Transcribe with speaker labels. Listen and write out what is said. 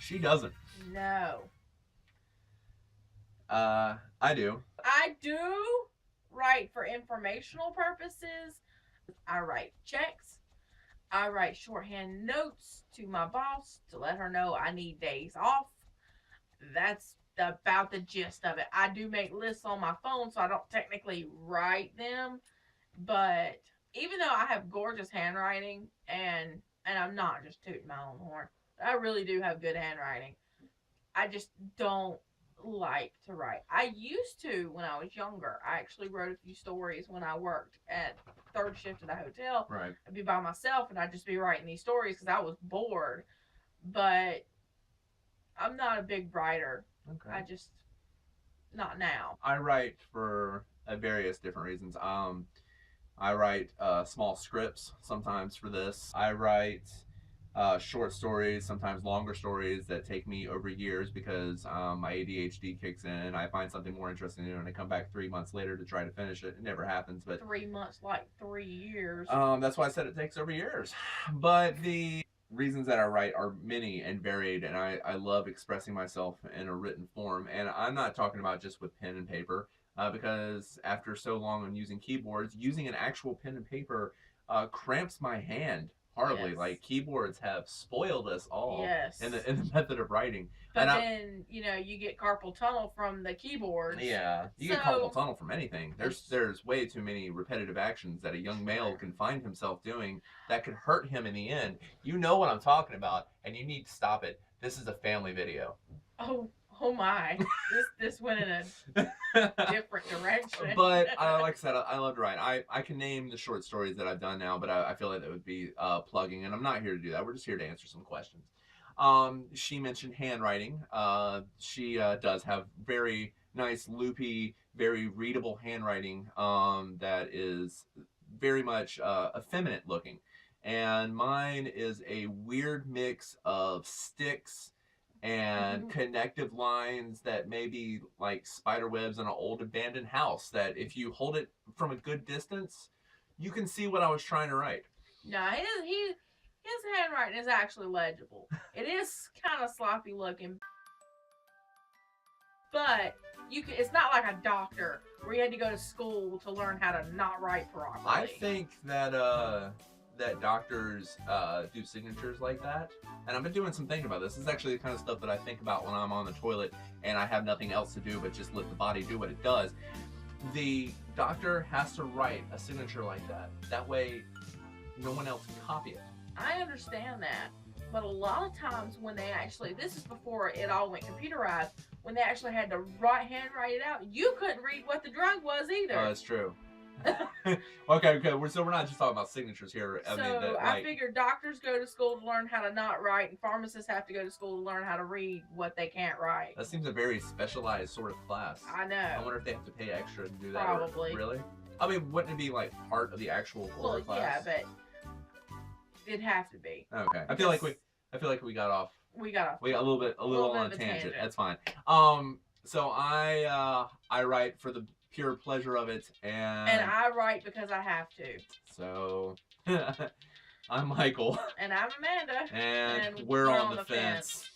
Speaker 1: She doesn't.
Speaker 2: No.
Speaker 1: I do.
Speaker 2: I do write for informational purposes. I write checks. I write shorthand notes to my boss to let her know I need days off. That's about the gist of it. I do make lists on my phone, so I don't technically write them, but even though I have gorgeous handwriting and I'm not just tooting my own horn, I really do have good handwriting. I just don't like to write. I used to when I was younger. I actually wrote a few stories when I worked at third shift at a hotel.
Speaker 1: Right.
Speaker 2: I'd be by myself and I'd just be writing these stories because I was bored. But I'm not a big writer.
Speaker 1: Okay.
Speaker 2: I just not now.
Speaker 1: I write for various different reasons. I write small scripts sometimes for this. I write short stories, sometimes longer stories that take me over years because my ADHD kicks in. I find something more interesting and I come back 3 months later to try to finish it. It never happens, but
Speaker 2: 3 months, like 3 years.
Speaker 1: That's why I said it takes over years. But the reasons that I write are many and varied, and I love expressing myself in a written form. And I'm not talking about just with pen and paper, because after so long on using keyboards, using an actual pen and paper cramps my hand horribly.
Speaker 2: Yes.
Speaker 1: Like keyboards have spoiled us all
Speaker 2: Yes.
Speaker 1: in the method of writing.
Speaker 2: But then you get carpal tunnel from the keyboards.
Speaker 1: Yeah, you get carpal tunnel from anything. There's way too many repetitive actions that a young male can find himself doing that could hurt him in the end. You know what I'm talking about, and you need to stop it. This is a family video.
Speaker 2: Oh my! This went in a different direction.
Speaker 1: But like I said, I love to write. I can name the short stories that I've done now, but I feel like that would be plugging, and I'm not here to do that. We're just here to answer some questions. She mentioned handwriting. She does have very nice, loopy, very readable handwriting that is very much effeminate looking. And mine is a weird mix of sticks and connective lines that may be like spider webs in an old abandoned house that if you hold it from a good distance, you can see what I was trying to write.
Speaker 2: No, his handwriting is actually legible. It is kind of sloppy looking, but it's not like a doctor where you had to go to school to learn how to not write properly.
Speaker 1: I think that that doctors do signatures like that, and I've been doing some thinking about this. This is actually the kind of stuff that I think about when I'm on the toilet and I have nothing else to do but just let the body do what it does. The doctor has to write a signature like that. That way, no one else can copy it.
Speaker 2: I understand that, but a lot of times when they actually, this is before it all went computerized, when they actually had to handwrite it out, you couldn't read what the drug was either.
Speaker 1: Oh, that's true. Okay. So we're not just talking about signatures here.
Speaker 2: I figured doctors go to school to learn how to not write, and pharmacists have to go to school to learn how to read what they can't write.
Speaker 1: That seems a very specialized sort of class.
Speaker 2: I know.
Speaker 1: I wonder if they have to pay extra to do that.
Speaker 2: Probably.
Speaker 1: Really? I mean, wouldn't it be like part of the actual core class?
Speaker 2: Yeah, but it'd have to be.
Speaker 1: Okay. I feel like we got off.
Speaker 2: We got
Speaker 1: a little on a tangent. That's fine. So I write for the pure pleasure of it, and
Speaker 2: I write because I have to.
Speaker 1: So I'm Michael,
Speaker 2: and I'm Amanda,
Speaker 1: and we're on the fence.